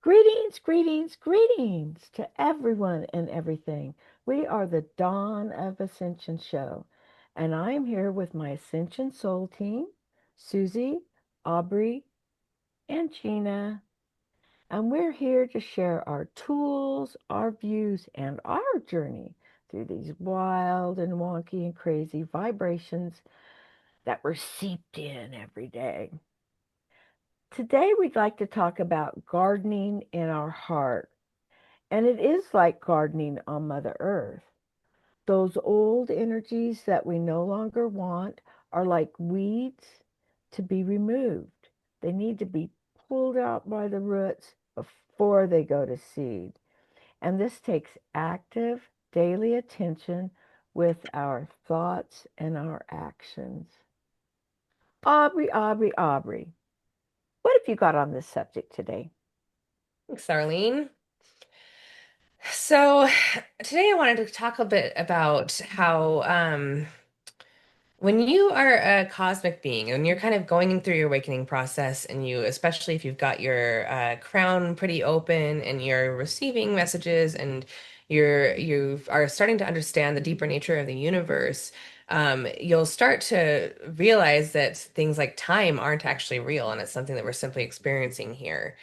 Greetings, greetings, greetings to everyone and everything. We are the Dawn of Ascension show, and I am here with my Ascension Soul team, Susie, Aubrey, and Gina. And we're here to share our tools, our views, and our journey through these wild and wonky and crazy vibrations that we're seeped in every day. Today, we'd like to talk about gardening in our heart. And it is like gardening on Mother Earth. Those old energies that we no longer want are like weeds to be removed. They need to be pulled out by the roots before they go to seed. And this takes active daily attention with our thoughts and our actions. Aubrey, Aubrey, Aubrey, what have you got on this subject today? Thanks, Arlene. So today I wanted to talk a bit about how when you are a cosmic being and you're kind of going through your awakening process, and you, especially if you've got your crown pretty open and you're receiving messages and you are starting to understand the deeper nature of the universe, you'll start to realize that things like time aren't actually real, and it's something that we're simply experiencing here.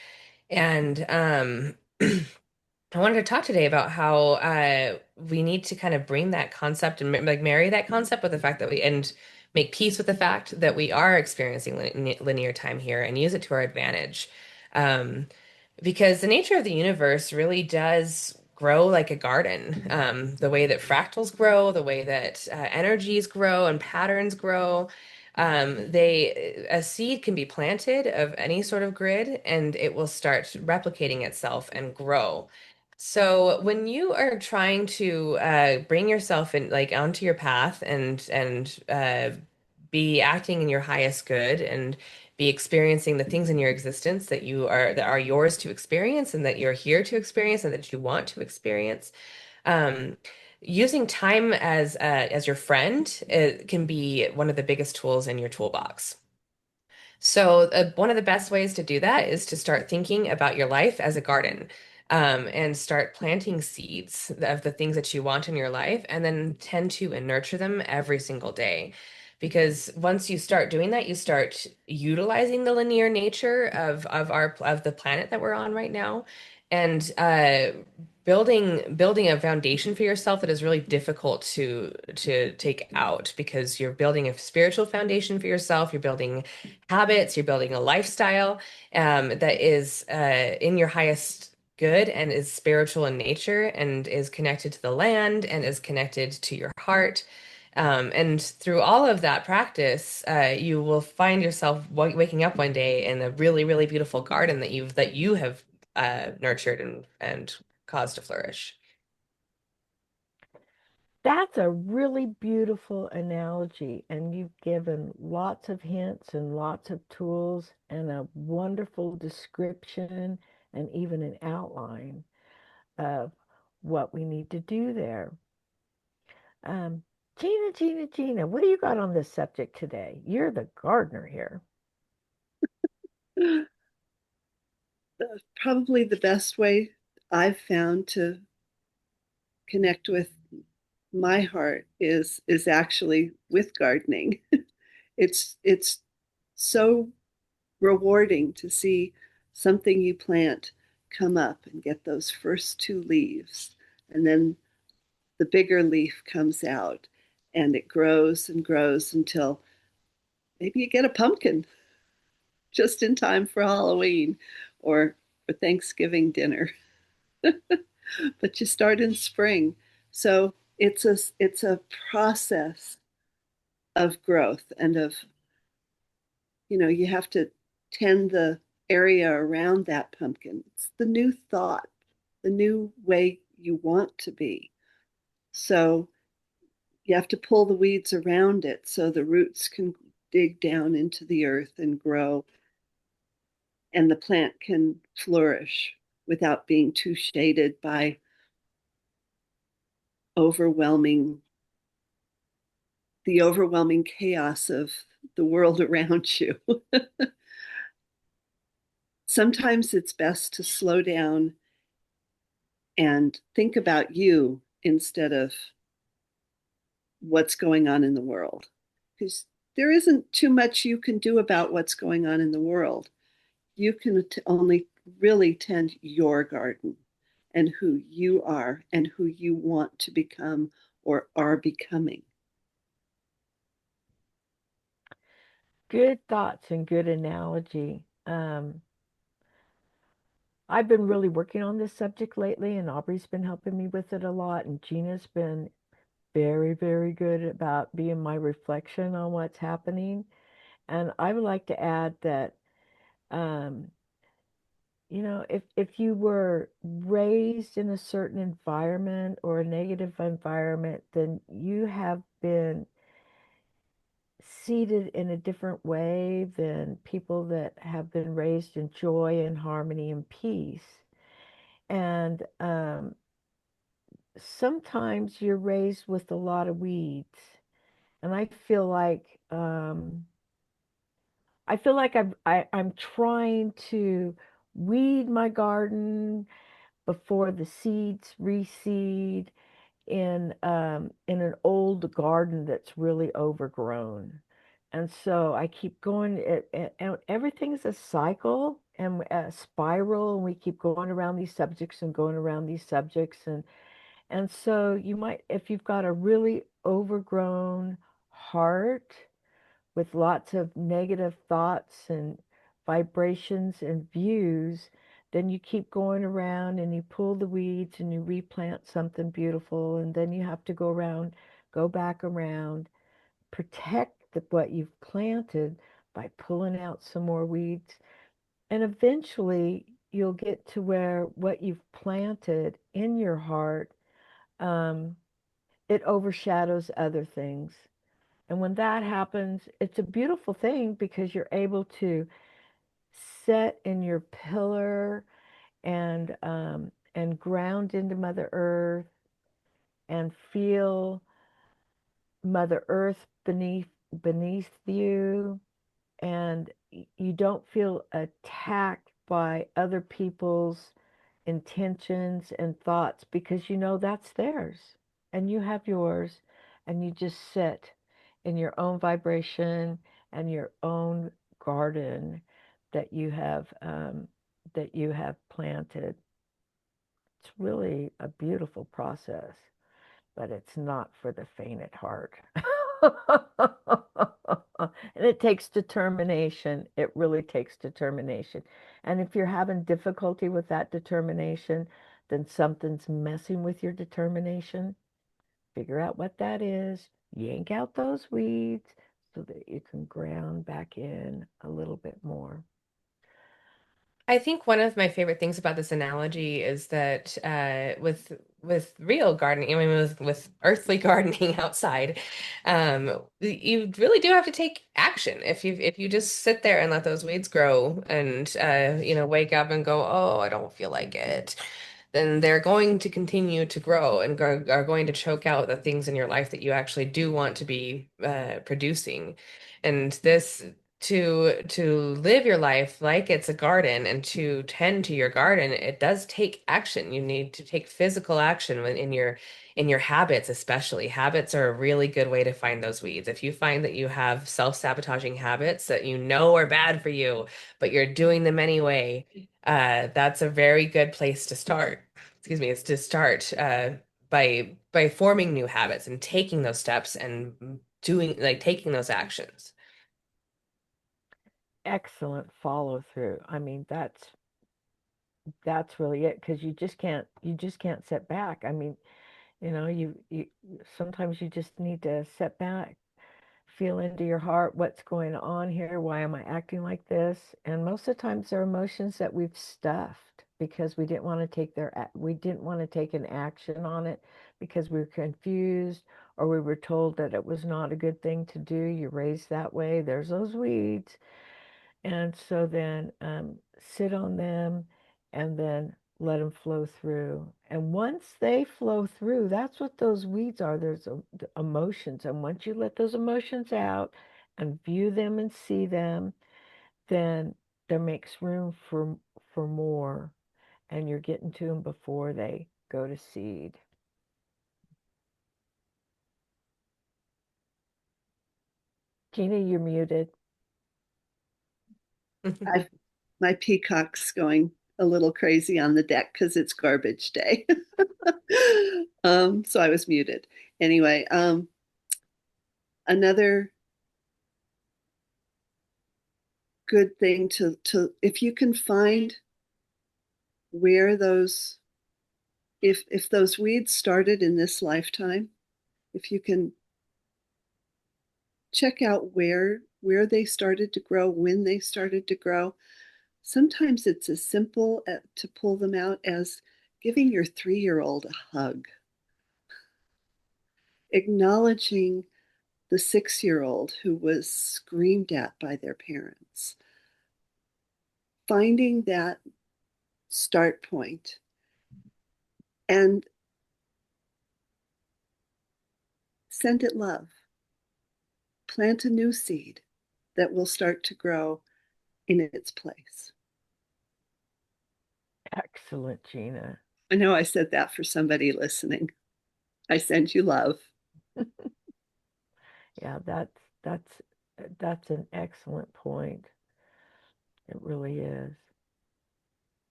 And I wanted to talk today about how we need to kind of bring that concept and like marry that concept with the fact that we and make peace with the fact that we are experiencing linear time here and use it to our advantage. Um, because the nature of the universe really does grow like a garden. The way that fractals grow, the way that energies grow and patterns grow. A seed can be planted of any sort of grid and it will start replicating itself and grow. So when you are trying to bring yourself in like onto your path and be acting in your highest good and be experiencing the things in your existence that are yours to experience and that you're here to experience and that you want to experience, um, using time as your friend, it can be one of the biggest tools in your toolbox. So, one of the best ways to do that is to start thinking about your life as a garden, and start planting seeds of the things that you want in your life, and then tend to and nurture them every single day. Because once you start doing that, you start utilizing the linear nature of the planet that we're on right now, and building a foundation for yourself that is really difficult to take out, because you're building a spiritual foundation for yourself. You're building habits, you're building a lifestyle that is in your highest good and is spiritual in nature and is connected to the land and is connected to your heart. And through all of that practice, you will find yourself waking up one day in a really, really beautiful garden that you have nurtured and caused to flourish. That's a really beautiful analogy, and you've given lots of hints and lots of tools and a wonderful description and even an outline of what we need to do there. Um, Gina, what do you got on this subject today? You're the gardener here. Probably the best way I've found to connect with my heart is actually with gardening. It's so rewarding to see something you plant come up and get those first two leaves, and then the bigger leaf comes out, and it grows and grows until maybe you get a pumpkin just in time for Halloween or for Thanksgiving dinner. But you start in spring. So it's a process of growth and of, you have to tend the area around that pumpkin. It's the new thought, the new way you want to be. So you have to pull the weeds around it so the roots can dig down into the earth and grow, and the plant can flourish without being too shaded by overwhelming the overwhelming chaos of the world around you. sometimes it's best to slow down and think about you instead of what's going on in the world. Because there isn't too much you can do about what's going on in the world. You can only really tend your garden and who you are and who you want to become or are becoming. Good thoughts and good analogy. I've been really working on this subject lately, and Aubrey's been helping me with it a lot, and Gina's been very, very good about being my reflection on what's happening. And I would like to add that, um, if you were raised in a certain environment or a negative environment, then you have been seated in a different way than people that have been raised in joy and harmony and peace. And sometimes you're raised with a lot of weeds. And I feel like I'm trying to weed my garden before the seeds reseed in an old garden that's really overgrown. And so I keep going, and everything's a cycle and a spiral, and we keep going around these subjects and going around these subjects. And so you might, if you've got a really overgrown heart with lots of negative thoughts and vibrations and views, then you keep going around and you pull the weeds and you replant something beautiful, and then you have to go back around, protect what you've planted by pulling out some more weeds. And eventually you'll get to where what you've planted in your heart, um, it overshadows other things. And when that happens, it's a beautiful thing because you're able to sit in your pillar and ground into Mother Earth and feel Mother Earth beneath you, and you don't feel attacked by other people's intentions and thoughts because you know that's theirs and you have yours, and you just sit in your own vibration and your own garden that you have planted. It's really a beautiful process, but it's not for the faint at heart. And it takes determination. It really takes determination. And if you're having difficulty with that determination, then something's messing with your determination. Figure out what that is. Yank out those weeds so that you can ground back in a little bit more. I think one of my favorite things about this analogy is that with real gardening, I mean with earthly gardening outside, you really do have to take action. If you just sit there and let those weeds grow and wake up and go, oh, I don't feel like it, then they're going to continue to grow and are going to choke out the things in your life that you actually do want to be producing. And this to live your life like it's a garden and to tend to your garden, it does take action. You need to take physical action in your habits, especially. Habits are a really good way to find those weeds. If you find that you have self-sabotaging habits that you know are bad for you, but you're doing them anyway, that's a very good place to start. Excuse me, it's to start by forming new habits and taking those steps and taking those actions. Excellent follow through. I mean, that's really it because you just can't sit back. I mean, you sometimes you just need to sit back, feel into your heart, what's going on here? Why am I acting like this? And most of the times they're emotions that we've stuffed because we didn't want to take an action on it because we were confused or we were told that it was not a good thing to do. You're raised that way. There's those weeds. And so then sit on them and then let them flow through. And once they flow through, that's what those weeds are. There's the emotions. And once you let those emotions out and view them and see them, then there makes room for more, and you're getting to them before they go to seed. Gina, you're muted. I've my peacock's going a little crazy on the deck because it's garbage day. So I was muted. Anyway, another good thing to if you can find where those if those weeds started in this lifetime, if you can check out where they started to grow, when they started to grow. Sometimes it's as simple to pull them out as giving your 3-year-old a hug, acknowledging the 6-year-old who was screamed at by their parents, finding that start point and send it love. Plant a new seed that will start to grow in its place. Excellent, Gina. I know I said that for somebody listening. I send you love. Yeah, that's an excellent point. It really is.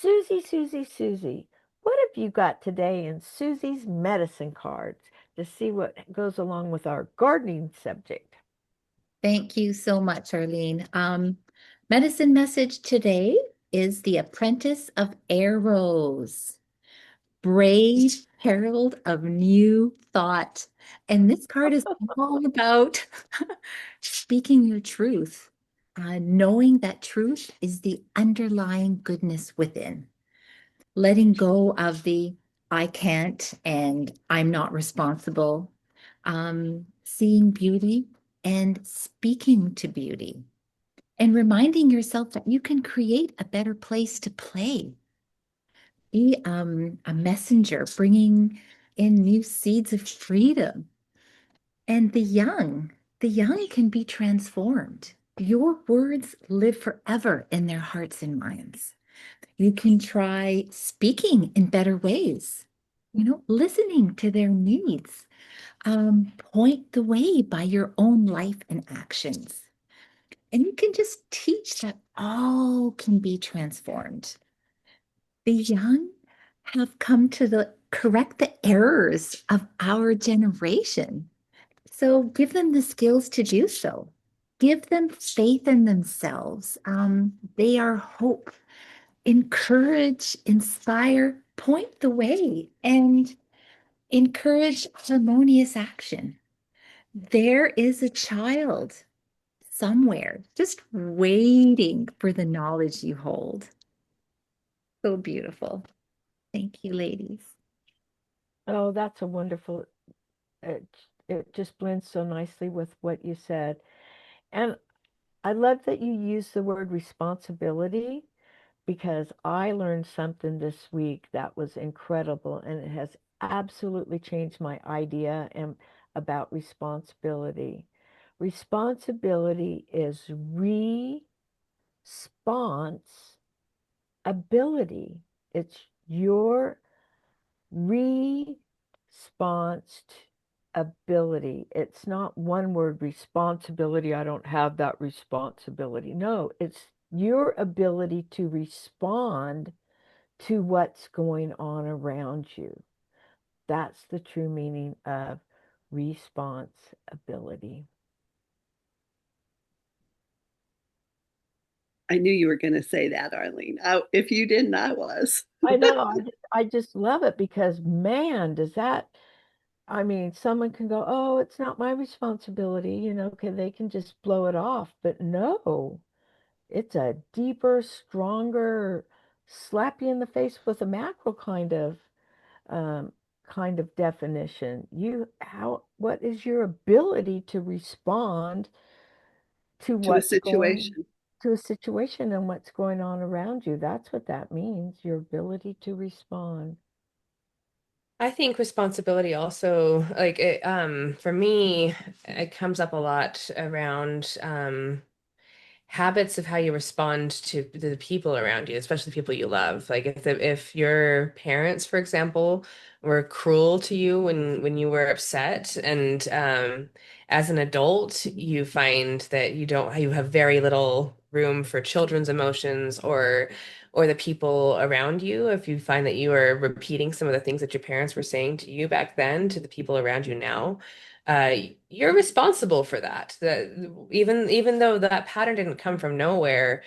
Susie, Susie, Susie, what have you got today in Susie's medicine cards to see what goes along with our gardening subject? Thank you so much, Arlene. Medicine message today is The Apprentice of Arrows, brave herald of new thought. And this card is all about speaking your truth, knowing that truth is the underlying goodness within, letting go of the I can't and I'm not responsible, seeing beauty and speaking to beauty, and reminding yourself that you can create a better place to play. Be a messenger, bringing in new seeds of freedom. And the young can be transformed. Your words live forever in their hearts and minds. You can try speaking in better ways, listening to their needs. Point the way by your own life and actions. And you can just teach that all can be transformed. The young have come to correct the errors of our generation. So give them the skills to do so. Give them faith in themselves. They are hope. Encourage, inspire, point the way, and encourage harmonious action. There is a child somewhere just waiting for the knowledge you hold. So beautiful. Thank you, ladies. Oh, that's a wonderful, it, it just blends so nicely with what you said. And I love that you use the word responsibility because I learned something this week that was incredible and it has absolutely changed my idea and about responsibility. Responsibility is response ability. It's your response ability. It's not one word responsibility. I don't have that responsibility. No, it's your ability to respond to what's going on around you. That's the true meaning of responsibility. I knew you were going to say that, Arlene. If you didn't, I was. I know. I just love it because, man, does that, I mean, someone can go, oh, it's not my responsibility, they can just blow it off. But no, it's a deeper, stronger, slap you in the face with a mackerel um, kind of definition. What is your ability to respond to To a what's going situation. to a situation and what's going on around you? That's what that means, your ability to respond. I think responsibility also, like for me, it comes up a lot around habits of how you respond to the people around you, especially the people you love. Like if your parents, for example, were cruel to you when you were upset, and as an adult, you find that you have very little room for children's emotions or the people around you. If you find that you are repeating some of the things that your parents were saying to you back then to the people around you now, uh, you're responsible for that. Even though that pattern didn't come from nowhere,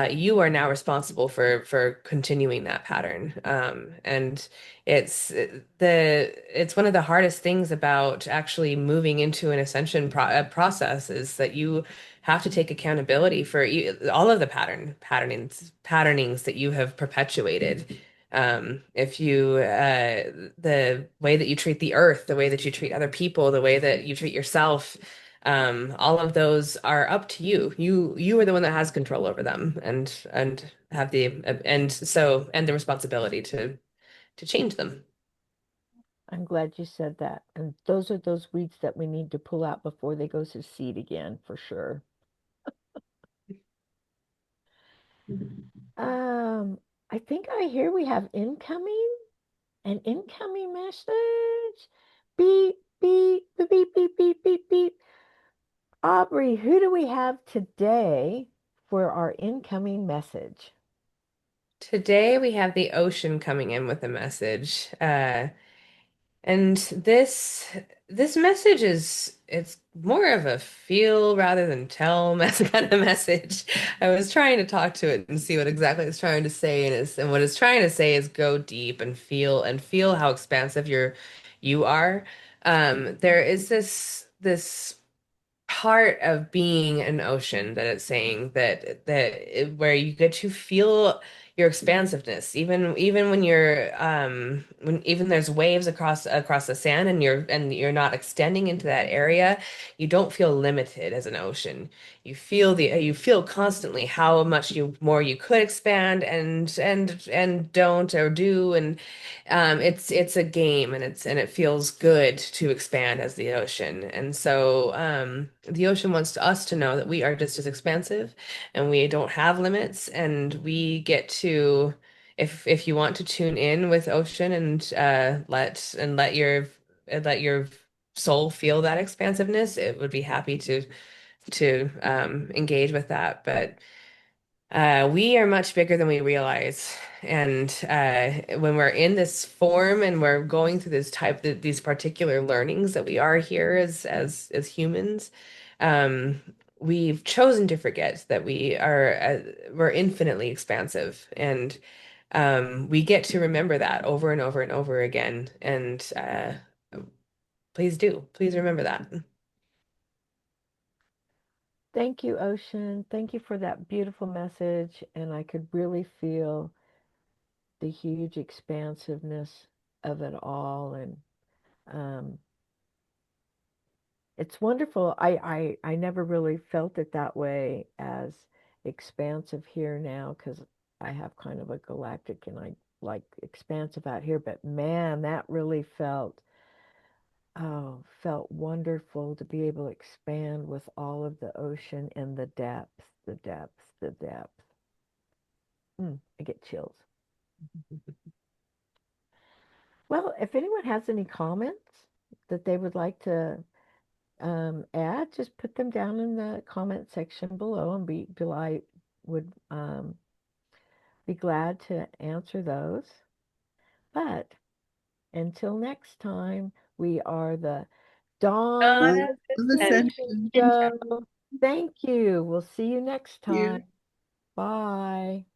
you are now responsible for continuing that pattern. And it's one of the hardest things about actually moving into an process is that you have to take accountability for all of the patternings that you have perpetuated. If you the way that you treat the earth, the way that you treat other people, the way that you treat yourself, all of those are up to you. You are the one that has control over them and have the responsibility to change them. I'm glad you said that. And those are those weeds that we need to pull out before they go to seed again, for sure. Um, I think I hear we have an incoming message. Beep, beep, beep, beep, beep, beep, beep, beep. Aubrey, who do we have today for our incoming message? Today we have the ocean coming in with a message. And this message it's more of a feel rather than tell kind of message. I was trying to talk to it and see what exactly it's trying to say, and what it's trying to say is go deep and feel how expansive you are. There is this part of being an ocean that it's saying where you get to feel your expansiveness even when when even there's waves across the sand and you're not extending into that area, you don't feel limited as an ocean. You feel constantly how much more you could expand and don't or do, and it's a game, and it feels good to expand as the ocean. And so the ocean wants us to know that we are just as expansive and we don't have limits, and we get to, if you want to tune in with ocean and let your soul feel that expansiveness, it would be happy to engage with that. But we are much bigger than we realize. And when we're in this form and we're going through these particular learnings that we are here as humans, um, we've chosen to forget that we're infinitely expansive, and we get to remember that over and over and over again. And please remember that. Thank you, Ocean. Thank you for that beautiful message. And I could really feel the huge expansiveness of it all. And um, it's wonderful. I never really felt it that way as expansive here now because I have kind of a galactic and I like expansive out here. But man, that really felt wonderful to be able to expand with all of the ocean and the depth, the depth, the depth. I get chills. Well, if anyone has any comments that they would like to add, just put them down in the comment section below, and would be glad to answer those. But until next time, we are the Dawn Dawn Dawn of of and Ascension Ascension. Show. Thank you. We'll see you next time. You. Bye.